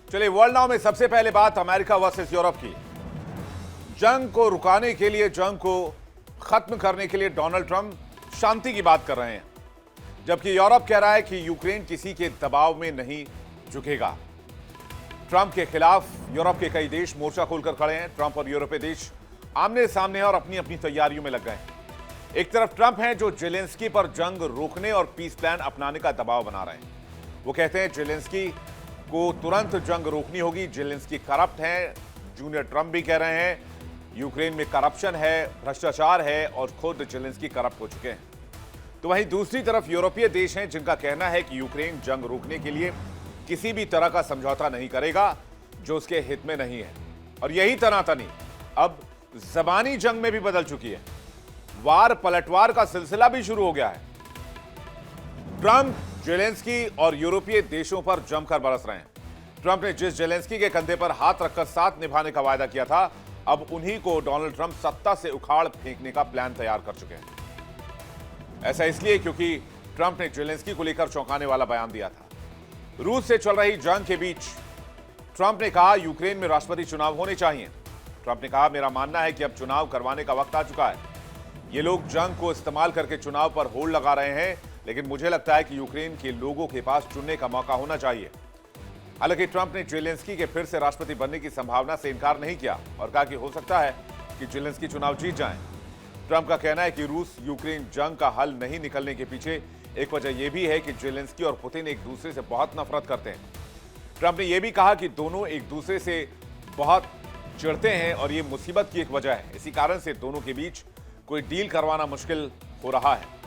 चलिए, world now में सबसे पहले बात अमेरिका वर्सेस यूरोप की। जंग को रुकाने के लिए, जंग को खत्म करने के लिए डोनाल्ड ट्रंप शांति की बात कर रहे हैं, जबकि यूरोप कह रहा है कि यूक्रेन किसी के दबाव में नहीं झुकेगा। ट्रंप के खिलाफ यूरोप के कई देश मोर्चा खोलकर खड़े हैं। ट्रंप और यूरोपीय देश आमने सामने हैं और अपनी अपनी तैयारियों में लग गए हैं। एक तरफ ट्रंप हैं जो जेलेंस्की पर जंग रोकने और पीस प्लान अपनाने का दबाव बना रहे हैं। वो कहते हैं जेलेंस्की को तुरंत जंग रोकनी होगी, जेलेंस्की करप्ट है। जूनियर ट्रंप भी कह रहे हैं यूक्रेन में करप्शन है, भ्रष्टाचार है और खुद जेलेंस्की करप्ट हो चुके हैं। तो वहीं दूसरी तरफ यूरोपीय देश हैं जिनका कहना है कि यूक्रेन जंग रोकने के लिए किसी भी तरह का समझौता नहीं करेगा जो उसके हित में नहीं है। और यही तनातनी अब जबानी जंग में भी बदल चुकी है। वार पलटवार का सिलसिला भी शुरू हो गया है। ट्रंप जेलेंस्की और यूरोपीय देशों पर जमकर बरस रहे हैं। ट्रंप ने जिस जेलेंस्की के कंधे पर हाथ रखकर साथ निभाने का वायदा किया था, अब उन्हीं को डोनाल्ड ट्रंप सत्ता से उखाड़ फेंकने का प्लान तैयार कर चुके हैं। ऐसा इसलिए क्योंकि ट्रंप ने जेलेंस्की को लेकर चौंकाने वाला बयान दिया था। रूस से चल रही जंग के बीच ट्रंप ने कहा यूक्रेन में राष्ट्रपति चुनाव होने चाहिए। ट्रंप ने कहा, मेरा मानना है कि अब चुनाव करवाने का वक्त आ चुका है। ये लोग जंग को इस्तेमाल करके चुनाव पर होल्ड लगा रहे हैं, लेकिन मुझे लगता है कि यूक्रेन के लोगों के पास चुनने का मौका होना चाहिए। हालांकि ट्रंप ने जेलेंस्की के फिर से राष्ट्रपति बनने की संभावना से इनकार नहीं किया और कहा कि हो सकता है कि जेलेंस्की चुनाव जीत जाएं। ट्रंप का कहना है कि रूस यूक्रेन जंग का हल नहीं निकलने के पीछे एक वजह यह भी है कि जेलेंस्की और पुतिन एक दूसरे से बहुत नफरत करते हैं। ट्रंप ने यह भी कहा कि दोनों एक दूसरे से बहुत चिढ़ते हैं और यह मुसीबत की एक वजह है। इसी कारण से दोनों के बीच कोई डील करवाना मुश्किल हो रहा है।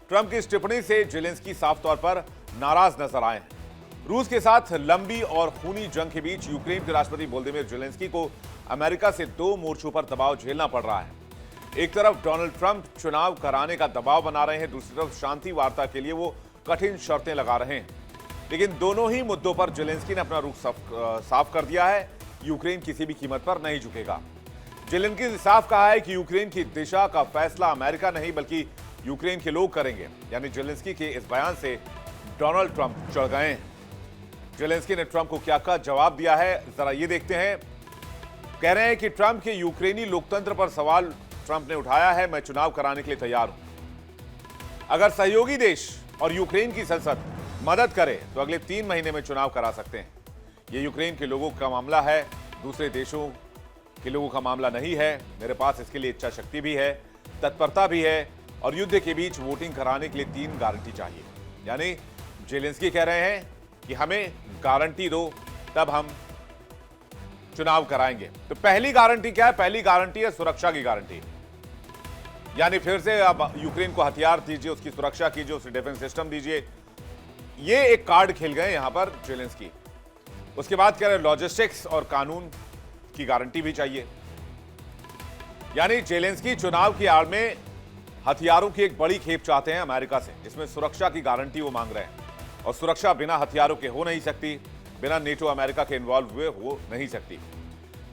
ट्रंप की इस टिप्पणी से जेलेंस्की साफ तौर पर नाराज नजर आए हैं। रूस के साथ लंबी और खूनी जंग के बीच यूक्रेन के राष्ट्रपति वोलोदिमीर जेलेंस्की को अमेरिका से दो मोर्चों पर दबाव झेलना पड़ रहा है। एक तरफ डोनाल्ड ट्रंप चुनाव कराने का दबाव बना रहे हैं, दूसरी तरफ शांति वार्ता के लिए वो कठिन शर्तें लगा रहे हैं। लेकिन दोनों ही मुद्दों पर जेलेंस्की ने अपना रुख साफ कर दिया है। यूक्रेन किसी भी कीमत पर नहीं झुकेगा। जेलेंस्की ने साफ कहा है कि यूक्रेन की दिशा का फैसला अमेरिका नहीं बल्कि यूक्रेन के लोग करेंगे। यानी जेलेंस्की के इस बयान से डोनाल्ड ट्रंप चढ़ गए हैं। जेलेंस्की ने ट्रंप को क्या क्या जवाब दिया है, जरा ये देखते हैं। कह रहे हैं कि ट्रंप के यूक्रेनी लोकतंत्र पर सवाल ट्रंप ने उठाया है, मैं चुनाव कराने के लिए तैयार हूं। अगर सहयोगी देश और यूक्रेन की संसद मदद करे तो अगले 3 महीने में चुनाव करा सकते हैं। यह यूक्रेन के लोगों का मामला है, दूसरे देशों के लोगों का मामला नहीं है। मेरे पास इसके लिए इच्छा शक्ति भी है, तत्परता भी है और युद्ध के बीच वोटिंग कराने के लिए 3 गारंटी चाहिए। यानी जेलेंस्की कह रहे हैं कि हमें गारंटी दो, तब हम चुनाव कराएंगे। तो पहली गारंटी क्या है? पहली गारंटी है सुरक्षा की गारंटी। यानी फिर से अब यूक्रेन को हथियार दीजिए, उसकी सुरक्षा कीजिए, उसे डिफेंस सिस्टम दीजिए। ये एक कार्ड खेल गए यहां पर जेलेंस्की। उसके बाद कह रहे लॉजिस्टिक्स और कानून की गारंटी भी चाहिए। यानी जेलेंस्की चुनाव की आड़ में हथियारों की एक बड़ी खेप चाहते हैं अमेरिका से, जिसमें सुरक्षा की गारंटी वो मांग रहे हैं। और सुरक्षा बिना हथियारों के हो नहीं सकती, बिना नेटो अमेरिका के इन्वॉल्व हुए हो नहीं सकती।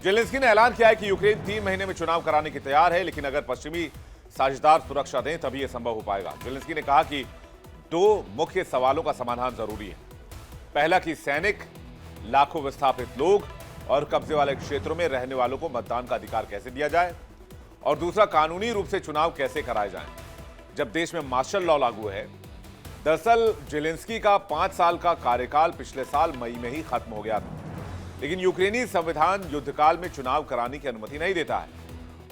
जेलेंस्की ने ऐलान किया है कि यूक्रेन 3 महीने में चुनाव कराने की तैयार है, लेकिन अगर पश्चिमी साझेदार सुरक्षा दें तभी यह संभव हो पाएगा। जेलेंस्की ने कहा कि 2 मुख्य सवालों का समाधान जरूरी है। पहला कि सैनिक, लाखों विस्थापित लोग और कब्जे वाले क्षेत्रों में रहने वालों को मतदान का अधिकार कैसे दिया जाए, और दूसरा कानूनी रूप से चुनाव कैसे कराए जाएं जब देश में मार्शल लॉ लागू है। दरअसल जेलेंस्की का 5 साल का कार्यकाल पिछले साल मई में ही खत्म हो गया था, लेकिन यूक्रेनी संविधान युद्धकाल में चुनाव कराने की अनुमति नहीं देता है।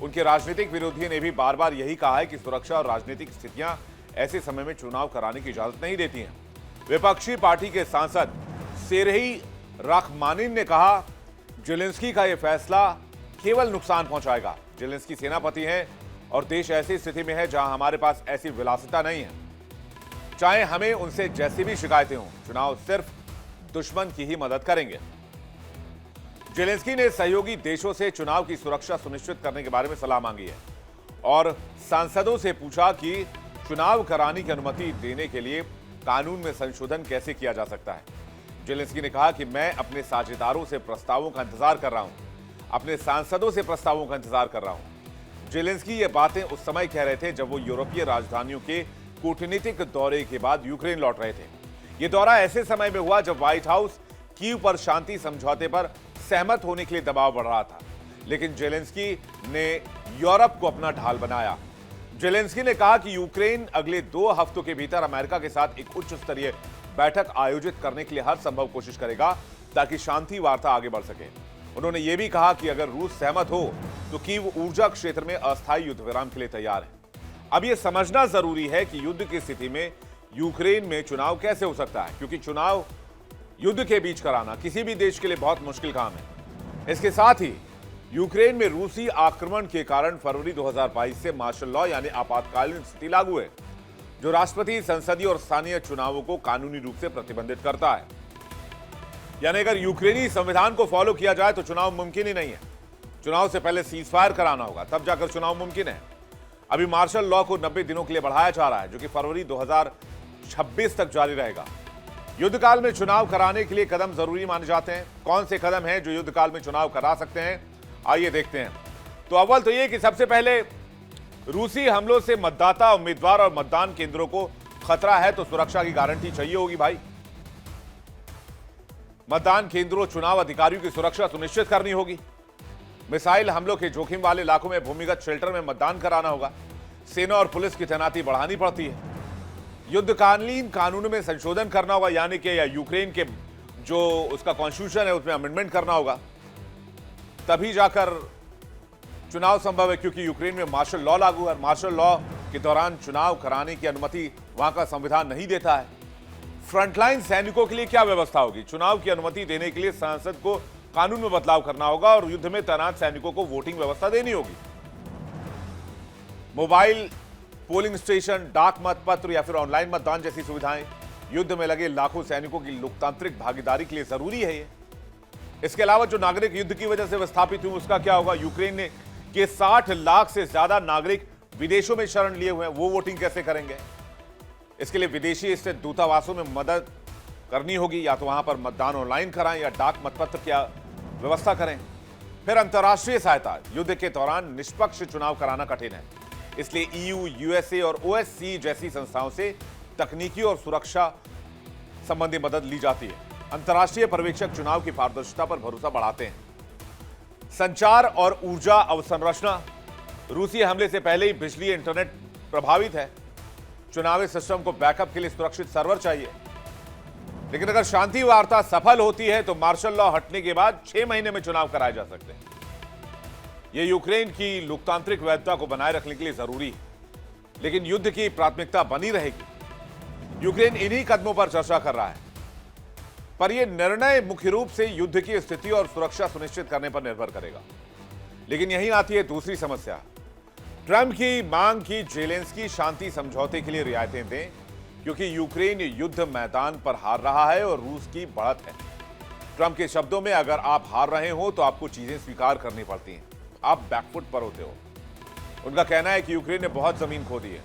उनके राजनीतिक विरोधियों ने भी बार बार यही कहा है कि सुरक्षा और राजनीतिक स्थितियां ऐसे समय में चुनाव कराने की इजाजत नहीं देती हैं। विपक्षी पार्टी के सांसद सेरही राखमानिन ने कहा, जेलेंस्की का यह फैसला केवल नुकसान पहुंचाएगा। जेलेंस्की सेनापति हैं और देश ऐसी स्थिति में है जहां हमारे पास ऐसी विलासिता नहीं है। चाहे हमें उनसे जैसी भी शिकायतें हों, चुनाव सिर्फ दुश्मन की ही मदद करेंगे। जेलेंस्की ने सहयोगी देशों से चुनाव की सुरक्षा सुनिश्चित करने के बारे में सलाह मांगी है और सांसदों से पूछा कि चुनाव कराने की अनुमति देने के लिए कानून में संशोधन कैसे किया जा सकता है। जेलेंस्की ने कहा कि मैं अपने साझेदारों से प्रस्तावों का इंतजार कर रहा हूं, अपने सांसदों से प्रस्तावों का इंतजार कर रहा हूं। जेलेंस्की ये बातें उस समय कह रहे थे जब वो यूरोपीय राजधानियों के कूटनीतिक दौरे के बाद यूक्रेन लौट रहे थे। ये दौरा ऐसे समय में हुआ जब व्हाइट हाउस कीव पर शांति समझौते पर सहमत होने के लिए दबाव बढ़ रहा था, लेकिन जेलेंस्की ने यूरोप को अपना ढाल बनाया। जेलेंस्की ने कहा कि यूक्रेन अगले 2 हफ्तों के भीतर अमेरिका के साथ एक उच्च स्तरीय बैठक आयोजित करने के लिए हर संभव कोशिश करेगा ताकि शांति वार्ता आगे बढ़ सके। उन्होंने यह भी कहा कि अगर रूस सहमत हो तो कीव ऊर्जा क्षेत्र में अस्थायी युद्ध विराम के लिए तैयार है। अब यह समझना जरूरी है कि युद्ध की स्थिति में यूक्रेन में चुनाव कैसे हो सकता है, क्योंकि चुनाव युद्ध के बीच कराना किसी भी देश के लिए बहुत मुश्किल काम है। इसके साथ ही यूक्रेन में रूसी आक्रमण के कारण फरवरी 2022 से मार्शल लॉ यानी आपातकालीन स्थिति लागू है, जो राष्ट्रपति, संसदीय और स्थानीय चुनावों को कानूनी रूप से प्रतिबंधित करता है। यानी अगर यूक्रेनी संविधान को फॉलो किया जाए तो चुनाव मुमकिन ही नहीं है। चुनाव से पहले सीज फायर कराना होगा, तब जाकर चुनाव मुमकिन है। अभी मार्शल लॉ को 90 दिनों के लिए बढ़ाया जा रहा है, जो कि फरवरी 2026 तक जारी रहेगा। युद्ध काल में चुनाव कराने के लिए कदम जरूरी माने जाते हैं। कौन से कदम हैं जो युद्ध काल में चुनाव करा सकते हैं, आइए देखते हैं। तो अव्वल तो ये कि सबसे पहले रूसी हमलों से मतदाता, उम्मीदवार और मतदान केंद्रों को खतरा है तो सुरक्षा की गारंटी चाहिए होगी भाई। मतदान केंद्रों, चुनाव अधिकारियों की सुरक्षा सुनिश्चित करनी होगी। मिसाइल हमलों के जोखिम वाले इलाकों में भूमिगत शेल्टर में मतदान कराना होगा। सेना और पुलिस की तैनाती बढ़ानी पड़ती है। युद्धकालीन कानून में संशोधन करना होगा, यानी कि या यूक्रेन के जो उसका कॉन्स्टिट्यूशन है उसमें अमेंडमेंट करना होगा, तभी जाकर चुनाव संभव है, क्योंकि यूक्रेन में मार्शल लॉ लागू है। मार्शल लॉ के दौरान चुनाव कराने की अनुमति वहां का संविधान नहीं देता है। फ्रंटलाइन सैनिकों के लिए क्या व्यवस्था होगी? चुनाव की अनुमति देने के लिए संसद को कानून में बदलाव करना होगा और युद्ध में तैनात सैनिकों को वोटिंग व्यवस्था देनी होगी। मोबाइल पोलिंग स्टेशन, डाक मतपत्र या फिर ऑनलाइन मतदान जैसी सुविधाएं युद्ध में लगे लाखों सैनिकों की लोकतांत्रिक भागीदारी के लिए जरूरी है। इसके अलावा जो नागरिक युद्ध की वजह से विस्थापित हुए उसका क्या होगा? यूक्रेन के 60 लाख से ज्यादा नागरिक विदेशों में शरण लिए हुए हैं, वो वोटिंग कैसे करेंगे? इसके लिए विदेशी स्थित दूतावासों में मदद करनी होगी, या तो वहां पर मतदान ऑनलाइन कराएं या डाक मतपत्र की व्यवस्था करें। फिर अंतर्राष्ट्रीय सहायता, युद्ध के दौरान निष्पक्ष चुनाव कराना कठिन है, इसलिए ईयू, यूएसए और ओएससी जैसी संस्थाओं से तकनीकी और सुरक्षा संबंधी मदद ली जाती है। अंतर्राष्ट्रीय पर्यवेक्षक चुनाव की पारदर्शिता पर भरोसा बढ़ाते हैं। संचार और ऊर्जा अवसंरचना, रूसी हमले से पहले ही बिजली, इंटरनेट प्रभावित है। चुनावी सिस्टम को बैकअप के लिए सुरक्षित सर्वर चाहिए। लेकिन अगर शांति वार्ता सफल होती है तो मार्शल लॉ हटने के बाद 6 महीने में चुनाव कराए जा सकते हैं। यह यूक्रेन की लोकतांत्रिक वैधता को बनाए रखने के लिए जरूरी है, लेकिन युद्ध की प्राथमिकता बनी रहेगी। यूक्रेन इन्हीं कदमों पर चर्चा कर रहा है, पर यह निर्णय मुख्य रूप से युद्ध की स्थिति और सुरक्षा सुनिश्चित करने पर निर्भर करेगा। लेकिन यहीं आती है दूसरी समस्या। ट्रंप की मांग की जेलेंस्की शांति समझौते के लिए रियायतें दें, क्योंकि यूक्रेन युद्ध मैदान पर हार रहा है और रूस की बढ़त है। ट्रंप के शब्दों में, अगर आप हार रहे हो तो आपको चीजें स्वीकार करनी पड़ती हैं, आप बैकफुट पर होते हो। उनका कहना है कि यूक्रेन ने बहुत जमीन खो दी है।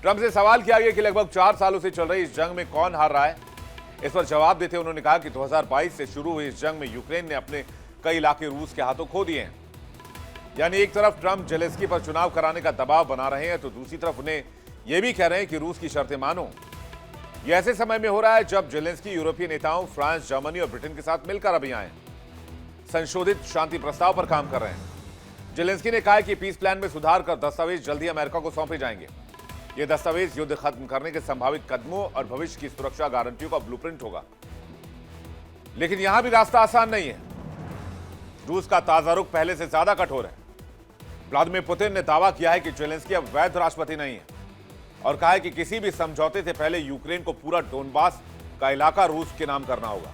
ट्रंप से सवाल किया गया कि लगभग 4 सालों से चल रही इस जंग में कौन हार रहा है। इस पर जवाब देते उन्होंने कहा कि 2022 से शुरू हुई इस जंग में यूक्रेन ने अपने कई इलाके रूस के हाथों खो दिए हैं। यानी एक तरफ ट्रंप जेलेंस्की पर चुनाव कराने का दबाव बना रहे हैं, तो दूसरी तरफ उन्हें यह भी कह रहे हैं कि रूस की शर्तें मानो। यह ऐसे समय में हो रहा है जब जेलेंस्की यूरोपीय नेताओं फ्रांस, जर्मनी और ब्रिटेन के साथ मिलकर अभी आए संशोधित शांति प्रस्ताव पर काम कर रहे हैं। जेलेंस्की ने कहा कि पीस प्लान में सुधार कर दस्तावेज जल्द ही अमेरिका को सौंपे जाएंगे। यह दस्तावेज युद्ध खत्म करने के संभावित कदमों और भविष्य की सुरक्षा गारंटियों का ब्लूप्रिंट होगा। लेकिन यहां भी रास्ता आसान नहीं है। रूस का ताजा रुख पहले से ज्यादा कठोर है। व्लादिमीर पुतिन ने दावा किया है कि जेलेंस्की अब वैध राष्ट्रपति नहीं है और कहा है कि किसी भी समझौते से पहले यूक्रेन को पूरा डोनबास का इलाका रूस के नाम करना होगा।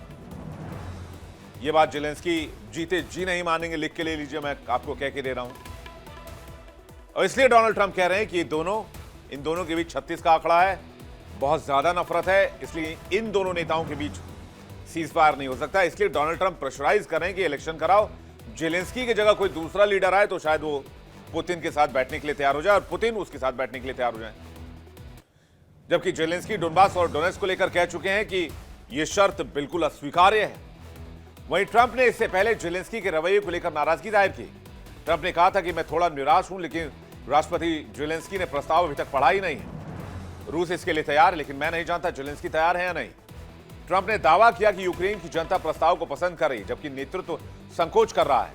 यह बात जेलेंस्की जीते जी नहीं मानेंगे, लिख के ले लीजिए, मैं आपको कह के दे रहा हूं। और इसलिए डोनाल्ड ट्रंप कह रहे हैं कि इन दोनों के बीच 36 का आंकड़ा है, बहुत ज्यादा नफरत है, इसलिए इन दोनों नेताओं के बीच सीज फायर नहीं हो सकता। इसलिए डोनाल्ड ट्रंप प्रेशराइज कर रहे हैं कि इलेक्शन कराओ, जेलेंस्की की जगह कोई दूसरा लीडर आए तो शायद वो पुतिन के साथ बैठने के लिए तैयार हो जाए और पुतिन उसके साथ बैठने के लिए तैयार हो जाए। जबकि जेलेंस्की डोनबास और डोनेट्स्क को लेकर कह चुके हैं कि यह शर्त बिल्कुल अस्वीकार्य है। वहीं ट्रंप ने इससे पहले जेलेंस्की के रवैये को लेकर नाराजगी जाहिर की। ट्रंप ने कहा था कि मैं थोड़ा निराश हूं, लेकिन राष्ट्रपति जेलेंस्की ने प्रस्ताव अभी तक पढ़ा ही नहीं है। रूस इसके लिए तैयार है, लेकिन मैं नहीं जानता जेलेंस्की तैयार है या नहीं। ट्रंप ने दावा किया कि यूक्रेन की जनता प्रस्ताव को पसंद कर रही, जबकि नेतृत्व संकोच कर रहा है।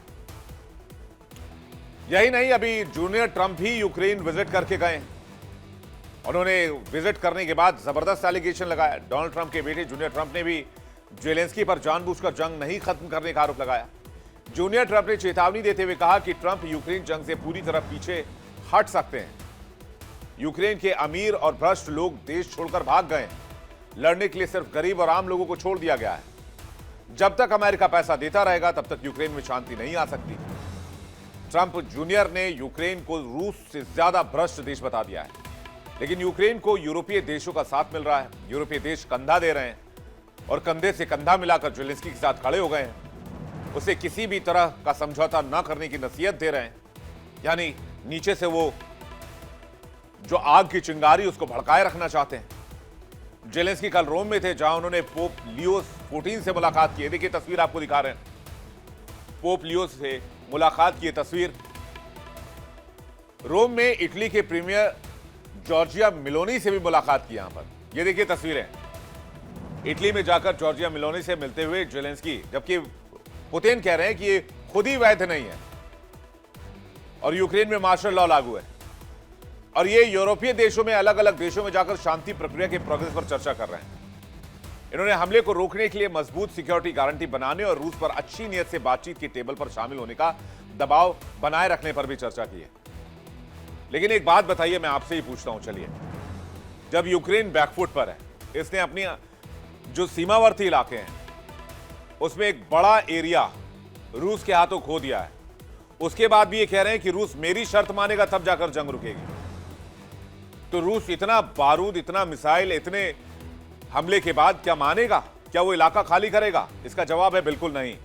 यही नहीं, अभी जूनियर ट्रंप भी यूक्रेन विजिट करके गए। उन्होंने विजिट करने के बाद जबरदस्त एलिगेशन लगाया। डोनाल्ड ट्रंप के बेटे जूनियर ट्रंप ने भी जेलेंस्की पर जानबूझकर जंग नहीं खत्म करने का आरोप लगाया। जूनियर ट्रंप ने चेतावनी देते हुए कहा कि ट्रंप यूक्रेन जंग से पूरी तरह पीछे हट सकते हैं। यूक्रेन के अमीर और भ्रष्ट लोग देश छोड़कर भाग गए। लड़ने के लिए सिर्फ गरीब और आम लोगों को छोड़ दिया गया है। जब तक अमेरिका पैसा देता रहेगा तब तक यूक्रेन में शांति नहीं आ सकती। ट्रंप जूनियर ने यूक्रेन को रूस से ज्यादा भ्रष्ट देश बता दिया है, लेकिन यूक्रेन को यूरोपीय देशों का साथ मिल रहा है। यूरोपीय देश कंधा दे रहे हैं और कंधे से कंधा मिलाकर जेलेंस्की के साथ खड़े हो गए हैं। उसे किसी भी तरह का समझौता न करने की नसीहत दे रहे हैं। यानी नीचे से वो जो आग की चिंगारी उसको भड़काए रखना चाहते हैं। जेलेंस्की कल रोम में थे, जहां उन्होंने पोप लियो 14 से मुलाकात की। देखिए तस्वीर आपको दिखा रहे हैं, पोप लियो से मुलाकात की तस्वीर। रोम में इटली के प्रीमियर जॉर्जिया मेलोनी से भी मुलाकात की। यहां पर ये देखिए तस्वीरें, इटली में जाकर जॉर्जिया मेलोनी से मिलते हुए जेलेंस्की, जबकि पुतिन कह रहे हैं कि ये खुद ही वैध नहीं है और यूक्रेन में मार्शल लॉ लागू है। और ये यूरोपीय देशों में, अलग अलग देशों में जाकर शांति प्रक्रिया के प्रोग्रेस पर चर्चा कर रहे हैं। इन्होंने हमले को रोकने के लिए मजबूत सिक्योरिटी गारंटी बनाने और रूस पर अच्छी नीयत से बातचीत की टेबल पर शामिल होने का दबाव बनाए रखने पर भी चर्चा की है। लेकिन एक बात बताइए, मैं आपसे ही पूछता हूं, चलिए, जब यूक्रेन बैकफुट पर है, इसने अपनी जो सीमावर्ती इलाके हैं उसमें एक बड़ा एरिया रूस के हाथों खो दिया है, उसके बाद भी ये कह रहे हैं कि रूस मेरी शर्त मानेगा तब जाकर जंग रुकेगी। तो रूस इतना बारूद, इतना मिसाइल, इतने हमले के बाद क्या मानेगा? क्या वो इलाका खाली करेगा? इसका जवाब है बिल्कुल नहीं।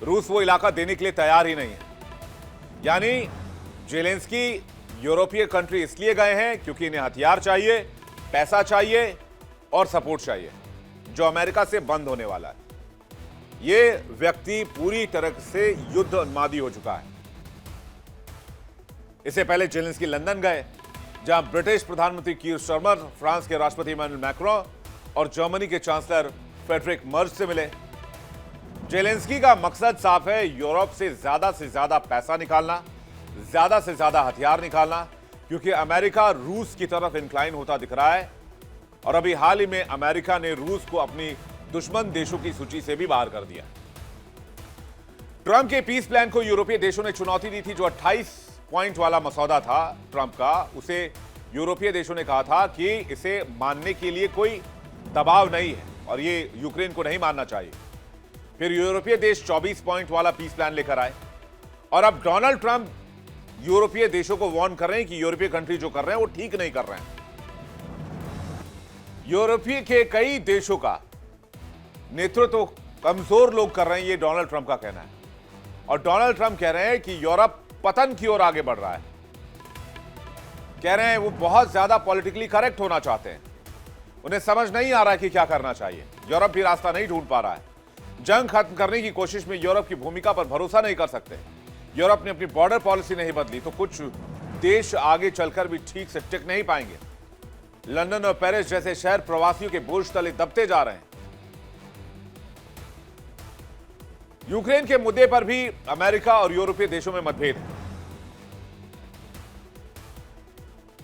रूस वो इलाका देने के लिए तैयार ही नहीं है। यानी जेलेंस्की यूरोपीय कंट्री इसलिए गए हैं क्योंकि इन्हें हथियार चाहिए, पैसा चाहिए और सपोर्ट चाहिए, जो अमेरिका से बंद होने वाला है। ये व्यक्ति पूरी तरह से युद्ध उन्मादी हो चुका है। इससे पहले जेलेंस्की लंदन गए, जहां ब्रिटिश प्रधानमंत्री कीर स्टारमर, फ्रांस के राष्ट्रपति इमैनुअल मैक्रों और जर्मनी के चांसलर फ्रेडरिक मर्ज से मिले। जेलेंस्की का मकसद साफ है, यूरोप से ज्यादा पैसा निकालना, ज्यादा से ज्यादा हथियार निकालना, क्योंकि अमेरिका रूस की तरफ इंक्लाइन होता दिख रहा है। और अभी हाल ही में अमेरिका ने रूस को अपनी दुश्मन देशों की सूची से भी बाहर कर दिया। ट्रंप के पीस प्लान को यूरोपीय देशों ने चुनौती दी थी। जो 28 पॉइंट वाला मसौदा था ट्रंप का, उसे यूरोपीय देशों ने कहा था कि इसे मानने के लिए कोई दबाव नहीं है और ये यूक्रेन को नहीं मानना चाहिए। फिर यूरोपीय देश 24 पॉइंट वाला पीस प्लान लेकर आए और अब डोनाल्ड ट्रंप यूरोपीय देशों को वार्न कर रहे हैं कि यूरोपीय कंट्री जो कर रहे हैं वो ठीक नहीं कर रहे हैं। यूरोपीय के कई देशों का नेतृत्व कमजोर लोग कर रहे हैं, ये डोनाल्ड ट्रंप का कहना है। और डोनाल्ड ट्रंप कह रहे हैं कि यूरोप पतन की ओर आगे बढ़ रहा है। कह रहे हैं वो बहुत ज्यादा पॉलिटिकली करेक्ट होना चाहते हैं, उन्हें समझ नहीं आ रहा है कि क्या करना चाहिए। यूरोप भी रास्ता नहीं ढूंढ पा रहा है। जंग खत्म करने की कोशिश में यूरोप की भूमिका पर भरोसा नहीं कर सकते। यूरोप ने अपनी बॉर्डर पॉलिसी नहीं बदली तो कुछ देश आगे चलकर भी ठीक से टिक नहीं पाएंगे। लंदन और पेरिस जैसे शहर प्रवासियों के बोझ तले दबते जा रहे हैं। यूक्रेन के मुद्दे पर भी अमेरिका और यूरोपीय देशों में मतभेद है।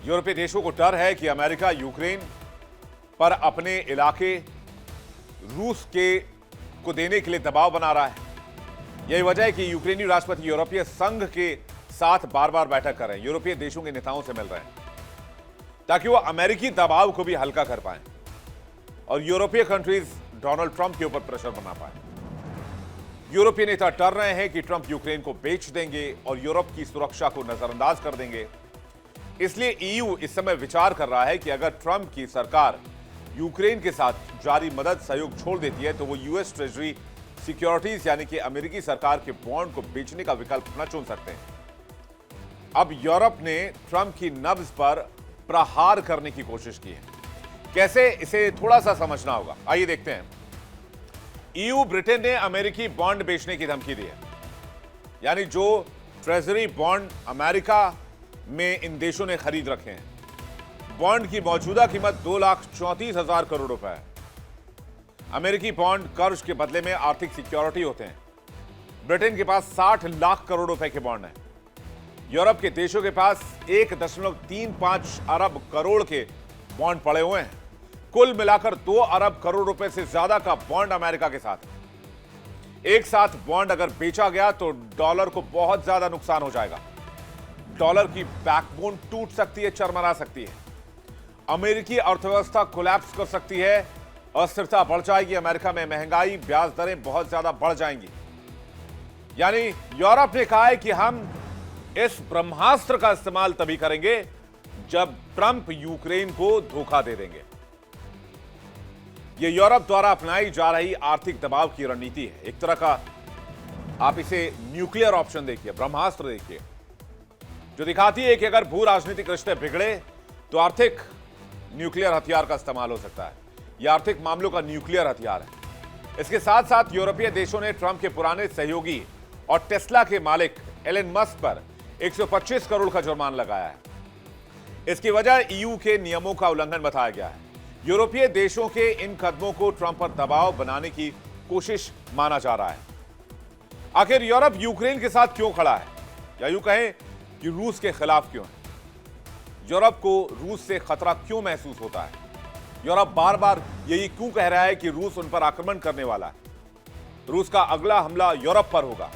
यूरोपीय देशों को डर है कि अमेरिका यूक्रेन पर अपने इलाके रूस को देने के लिए दबाव बना रहा है। यही वजह है कि यूक्रेनी राष्ट्रपति यूरोपीय संघ के साथ बार बार बैठक कर रहे हैं, यूरोपीय देशों के नेताओं से मिल रहे हैं, ताकि वो अमेरिकी दबाव को भी हल्का कर पाएं और यूरोपीय कंट्रीज डोनाल्ड ट्रंप के ऊपर प्रेशर बना पाए। यूरोपीय नेता डर रहे हैं कि ट्रंप यूक्रेन को बेच देंगे और यूरोप की सुरक्षा को नजरअंदाज कर देंगे। इसलिए ईयू इस समय विचार कर रहा है कि अगर ट्रंप की सरकार यूक्रेन के साथ जारी मदद सहयोग छोड़ देती है तो वो यूएस ट्रेजरी सिक्योरिटीज यानी कि अमेरिकी सरकार के बॉन्ड को बेचने का विकल्प न चुन सकते हैं। अब यूरोप ने ट्रंप की नब्ज पर प्रहार करने की कोशिश की है। कैसे, इसे थोड़ा सा समझना होगा। आइए देखते हैं। ईयू ब्रिटेन ने अमेरिकी बॉन्ड बेचने की धमकी दी है, यानी जो ट्रेजरी बॉन्ड अमेरिका में इन देशों ने खरीद रखे हैं। बॉन्ड की मौजूदा कीमत 2,34,000 करोड़ रुपए है। अमेरिकी बॉन्ड कर्ज के बदले में आर्थिक सिक्योरिटी होते हैं। ब्रिटेन के पास 60 लाख करोड़ रुपए के बॉन्ड हैं। यूरोप के देशों के पास 1.35 अरब करोड़ के बॉन्ड पड़े हुए हैं। कुल मिलाकर 2 अरब करोड़ रुपए से ज्यादा का बॉन्ड अमेरिका के साथ है। एक साथ बॉन्ड अगर बेचा गया तो डॉलर को बहुत ज्यादा नुकसान हो जाएगा। डॉलर की बैकबोन टूट सकती है, चरमरा सकती है। अमेरिकी अर्थव्यवस्था कोलैप्स कर सकती है, अस्थिरता बढ़ जाएगी। अमेरिका में महंगाई, ब्याज दरें बहुत ज्यादा बढ़ जाएंगी। यानी यूरोप ने कहा है कि हम इस ब्रह्मास्त्र का इस्तेमाल तभी करेंगे जब ट्रंप यूक्रेन को धोखा दे देंगे। यह यूरोप द्वारा अपनाई जा रही आर्थिक दबाव की रणनीति है। एक तरह का आप इसे न्यूक्लियर ऑप्शन देखिए, ब्रह्मास्त्र देखिए, जो दिखाती है कि अगर भू राजनीतिक रिश्ते बिगड़े तो आर्थिक न्यूक्लियर हथियार का इस्तेमाल हो सकता है। यह आर्थिक मामलों का न्यूक्लियर हथियार है। इसके साथ साथ यूरोपीय देशों ने ट्रंप के पुराने सहयोगी और टेस्ला के मालिक एलन मस्क पर 125 करोड़ का जुर्माना लगाया है। इसकी वजह ईयू के नियमों का उल्लंघन बताया गया है। यूरोपीय देशों के इन कदमों को ट्रंप पर दबाव बनाने की कोशिश माना जा रहा है। आखिर यूरोप यूक्रेन के साथ क्यों खड़ा है, या यूं कहें कि रूस के खिलाफ क्यों है? यूरोप को रूस से खतरा क्यों महसूस होता है? यूरोप बार बार यही क्यों कह रहा है कि रूस उन पर आक्रमण करने वाला है? रूस का अगला हमला यूरोप पर होगा।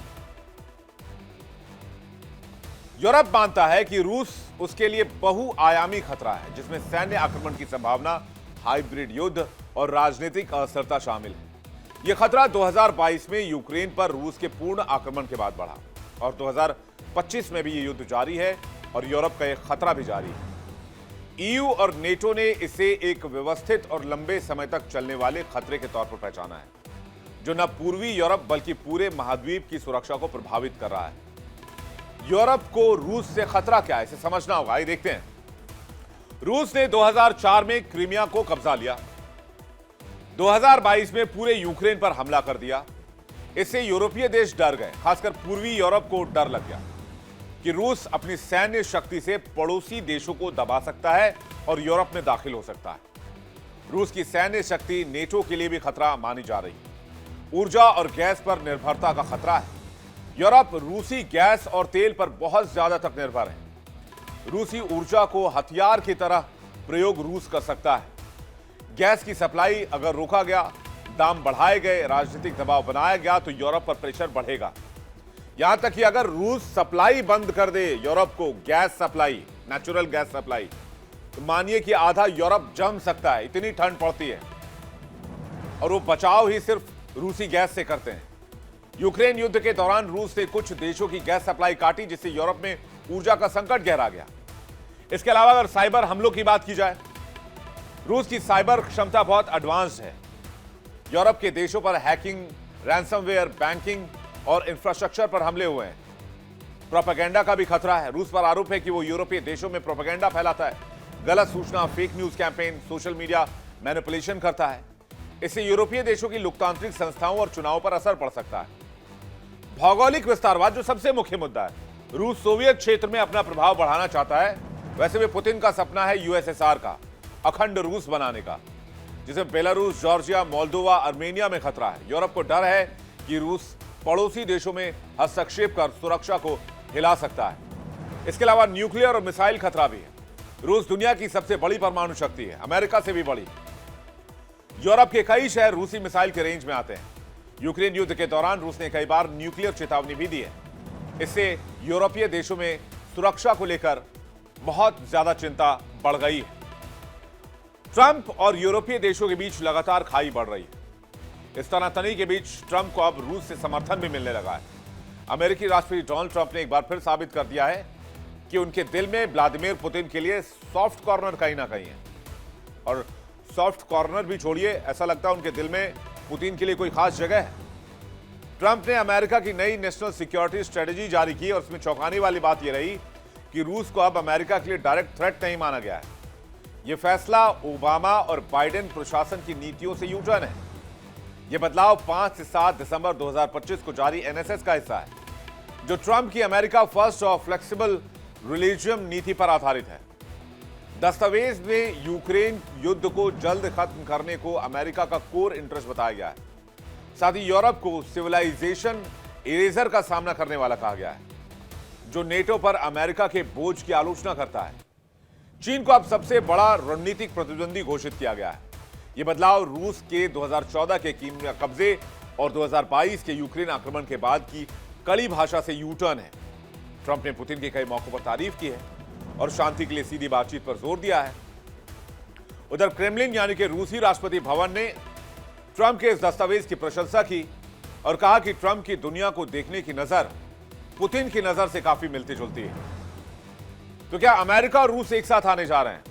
यूरोप मानता है कि रूस उसके लिए बहुआयामी खतरा है, जिसमें सैन्य आक्रमण की संभावना, हाइब्रिड युद्ध और राजनीतिक अस्थिरता शामिल है। यह खतरा 2022 में यूक्रेन पर रूस के पूर्ण आक्रमण के बाद बढ़ा और 2025 में भी यह युद्ध जारी है और यूरोप का यह खतरा भी जारी है। ईयू और नेटो ने इसे एक व्यवस्थित और लंबे समय तक चलने वाले खतरे के तौर पर पहचाना है, जो न पूर्वी यूरोप बल्कि पूरे महाद्वीप की सुरक्षा को प्रभावित कर रहा है। यूरोप को रूस से खतरा क्या है, इसे समझना होगा। आइए देखते हैं। रूस ने 2004 में क्रीमिया को कब्जा लिया, 2022 में पूरे यूक्रेन पर हमला कर दिया। इससे यूरोपीय देश डर गए, खासकर पूर्वी यूरोप को डर लग गया कि रूस अपनी सैन्य शक्ति से पड़ोसी देशों को दबा सकता है और यूरोप में दाखिल हो सकता है। रूस की सैन्य शक्ति नेटो के लिए भी खतरा मानी जा रही है। ऊर्जा और गैस पर निर्भरता का खतरा है। यूरोप रूसी गैस और तेल पर बहुत ज्यादा तक निर्भर है। रूसी ऊर्जा को हथियार की तरह प्रयोग रूस कर सकता है। गैस की सप्लाई अगर रोका गया, दाम बढ़ाए गए, राजनीतिक दबाव बनाया गया तो यूरोप पर प्रेशर बढ़ेगा। यहां तक कि अगर रूस सप्लाई बंद कर दे यूरोप को, gas supply, natural gas supply, तो मानिए कि आधा यूरोप जम सकता है, इतनी ठंड पड़ती है। और वो बचाव ही सिर्फ रूसी गैस से करते हैं। यूक्रेन युद्ध के दौरान रूस ने कुछ देशों की गैस सप्लाई काटी, जिससे यूरोप में ऊर्जा का संकट गहरा गया। इसके अलावा अगर साइबर हमलों की बात की जाए, रूस की साइबर क्षमता बहुत एडवांस्ड है। यूरोप के देशों पर हैकिंग, रैंसमवेयर, बैंकिंग और इंफ्रास्ट्रक्चर पर हमले हुए हैं। प्रोपेगेंडा का भी खतरा है। रूस पर आरोप है कि वो यूरोपीय देशों में प्रोपेगेंडा फैलाता है, गलत सूचना, fake news campaign, social media manipulation करता है। इससे यूरोपीय देशों की लोकतांत्रिक संस्थाओं और चुनावों पर असर पड़ सकता है। भौगोलिक विस्तारवाद जो सबसे मुख्य मुद्दा है। रूस सोवियत क्षेत्र में अपना प्रभाव बढ़ाना चाहता है। वैसे भी पुतिन का सपना है यूएसएसआर का अखंड रूस बनाने का, जिसे बेलारूस, जॉर्जिया, मोल्दोवा, आर्मेनिया में खतरा है। यूरोप को डर है कि रूस पड़ोसी देशों में हस्तक्षेप कर सुरक्षा को हिला सकता है। इसके अलावा न्यूक्लियर और मिसाइल खतरा भी है। रूस दुनिया की सबसे बड़ी परमाणु शक्ति है, अमेरिका से भी बड़ी। यूरोप के कई शहर रूसी मिसाइल के रेंज में आते हैं। यूक्रेन युद्ध के दौरान रूस ने कई बार न्यूक्लियर चेतावनी भी दी है। इससे यूरोपीय देशों में सुरक्षा को लेकर बहुत ज्यादा चिंता बढ़ गई है। ट्रंप और यूरोपीय देशों के बीच लगातार खाई बढ़ रही है। इस तनातनी के बीच ट्रंप को अब रूस से समर्थन भी मिलने लगा है। अमेरिकी राष्ट्रपति डोनाल्ड ट्रंप ने एक बार फिर साबित कर दिया है कि उनके दिल में व्लादिमीर पुतिन के लिए सॉफ्ट कॉर्नर कहीं ना कहीं है। और सॉफ्ट कॉर्नर भी छोड़िए, ऐसा लगता है उनके दिल में पुतिन के लिए कोई खास जगह है। ट्रंप ने अमेरिका की नई नेशनल सिक्योरिटी स्ट्रेटेजी जारी की और उसमें चौंकाने वाली बात यह रही कि रूस को अब अमेरिका के लिए डायरेक्ट थ्रेट नहीं माना गया है। यह फैसला ओबामा और बाइडेन प्रशासन की नीतियों से यूटर्न है। यह बदलाव 5 से 7 दिसंबर 2025 को जारी एनएसएस का हिस्सा है, जो ट्रंप की अमेरिका फर्स्ट और फ्लेक्सिबल रिलीजियम नीति पर आधारित है। दस्तावेज में यूक्रेन युद्ध को जल्द खत्म करने को अमेरिका का कोर इंटरेस्ट बताया गया है। साथ ही यूरोप को सिविलाइजेशन इरेजर का सामना करने वाला कहा गया है, जो नेटो पर अमेरिका के बोझ की आलोचना करता है। चीन को अब सबसे बड़ा रणनीतिक प्रतिद्वंदी घोषित किया गया है। यह बदलाव रूस के 2014 के कीमिया कब्जे और 2022 के यूक्रेन आक्रमण के बाद की कड़ी भाषा से यू टर्न है। ट्रंप ने पुतिन के कई मौकों पर तारीफ की है और शांति के लिए सीधी बातचीत पर जोर दिया है। उधर क्रेमलिन यानी कि रूसी राष्ट्रपति भवन ने ट्रंप के इस दस्तावेज की प्रशंसा की और कहा कि ट्रंप की दुनिया को देखने की नजर पुतिन की नजर से काफी मिलती जुलती है। तो क्या अमेरिका और रूस एक साथ आने जा रहे हैं?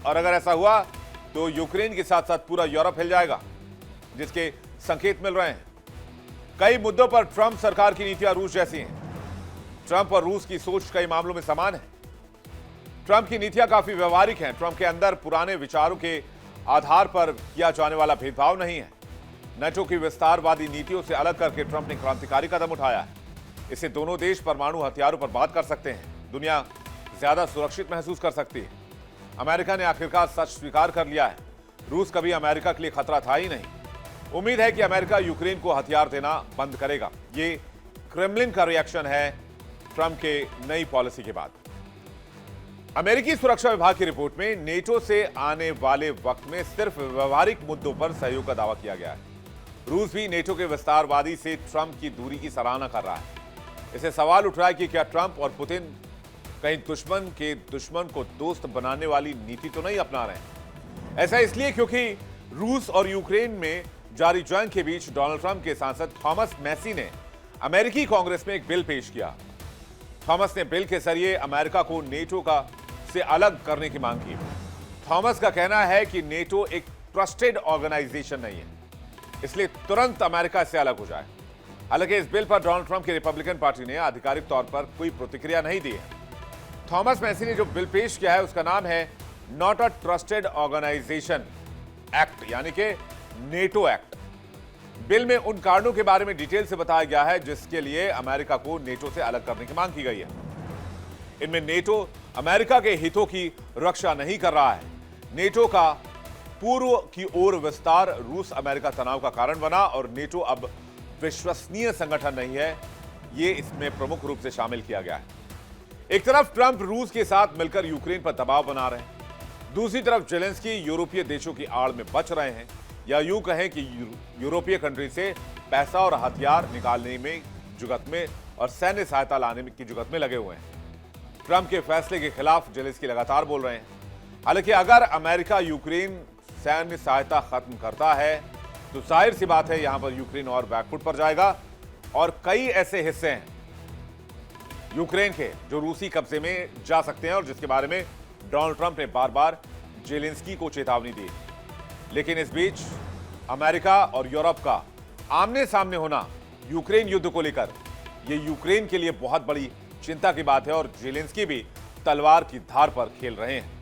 और अगर ऐसा हुआ तो यूक्रेन के साथ साथ पूरा यूरोप हिल जाएगा, जिसके संकेत मिल रहे हैं। कई मुद्दों पर ट्रंप सरकार की नीतियां रूस जैसी हैं। ट्रंप और रूस की सोच कई मामलों में समान है। ट्रंप की नीतियां काफी व्यवहारिक हैं। ट्रंप के अंदर पुराने विचारों के आधार पर किया जाने वाला भेदभाव नहीं है। नेटो की विस्तारवादी नीतियों से अलग करके ट्रंप ने क्रांतिकारी कदम उठाया है। इससे दोनों देश परमाणु हथियारों पर बात कर सकते हैं। दुनिया ज्यादा सुरक्षित महसूस कर सकती है। अमेरिका ने आखिरकार सच स्वीकार कर लिया है। रूस कभी अमेरिका के लिए खतरा था ही नहीं। उम्मीद है कि अमेरिका यूक्रेन को हथियार देना बंद करेगा। ये क्रेमलिन का रिएक्शन है ट्रंप के नई पॉलिसी के बाद। अमेरिकी सुरक्षा विभाग की रिपोर्ट में नेटो से आने वाले वक्त में सिर्फ व्यवहारिक मुद्दों पर सहयोग का दावा किया गया है। रूस भी नेटो के विस्तारवादी से ट्रंप की दूरी की सराहना कर रहा है। इसे सवाल उठ रहा है कि क्या ट्रंप और पुतिन कहीं दुश्मन के दुश्मन को दोस्त बनाने वाली नीति तो नहीं अपना रहे हैं। ऐसा इसलिए क्योंकि रूस और यूक्रेन में जारी जंग के बीच डोनाल्ड ट्रंप के सांसद थॉमस मैसी ने अमेरिकी कांग्रेस में एक बिल पेश किया। थॉमस ने बिल के जरिए अमेरिका को नेटो का से अलग करने की मांग की। थॉमस का कहना है कि नेटो एक ट्रस्टेड ऑर्गेनाइजेशन नहीं है, इसलिए तुरंत अमेरिका से अलग हो जाए। हालांकि इस बिल पर डोनाल्ड ट्रंप की रिपब्लिकन पार्टी ने आधिकारिक तौर पर कोई प्रतिक्रिया नहीं दी है। थॉमस मैसी ने जो बिल पेश किया है उसका नाम है not a trusted organisation act, यानी कि नेटो एक्ट। बिल में उन कारणों के बारे में डिटेल से बताया गया है जिसके लिए अमेरिका को नेटो से अलग करने की मांग की गई है। इनमें नेटो अमेरिका के हितों की रक्षा नहीं कर रहा है। नेटो का पूर्व की ओर विस्तार रूस अमेरिका तनाव का कारण बना और नेटो अब विश्वसनीय संगठन नहीं है, ये इसमें प्रमुख रूप से शामिल किया गया है। एक तरफ ट्रंप रूस के साथ मिलकर यूक्रेन पर दबाव बना रहे हैं, दूसरी तरफ जेलेंस्की यूरोपीय देशों की आड़ में बच रहे हैं, या यूं कहें कि यूरोपीय कंट्री से पैसा और हथियार निकालने में जुगत में और सैन्य सहायता लाने की जुगत में लगे हुए हैं। ट्रंप के फैसले के खिलाफ जेलेंस्की लगातार बोल रहे हैं। हालांकि अगर अमेरिका यूक्रेन सैन्य सहायता खत्म करता है तो जाहिर सी बात है यहां पर यूक्रेन और बैकफुट पर जाएगा और कई ऐसे हिस्से हैं यूक्रेन के जो रूसी कब्जे में जा सकते हैं और जिसके बारे में डोनाल्ड ट्रंप ने बार बार जेलेंस्की को चेतावनी दी। लेकिन इस बीच अमेरिका और यूरोप का आमने सामने होना यूक्रेन युद्ध को लेकर यह यूक्रेन के लिए बहुत बड़ी चिंता की बात है और जेलेंस्की भी तलवार की धार पर खेल रहे हैं।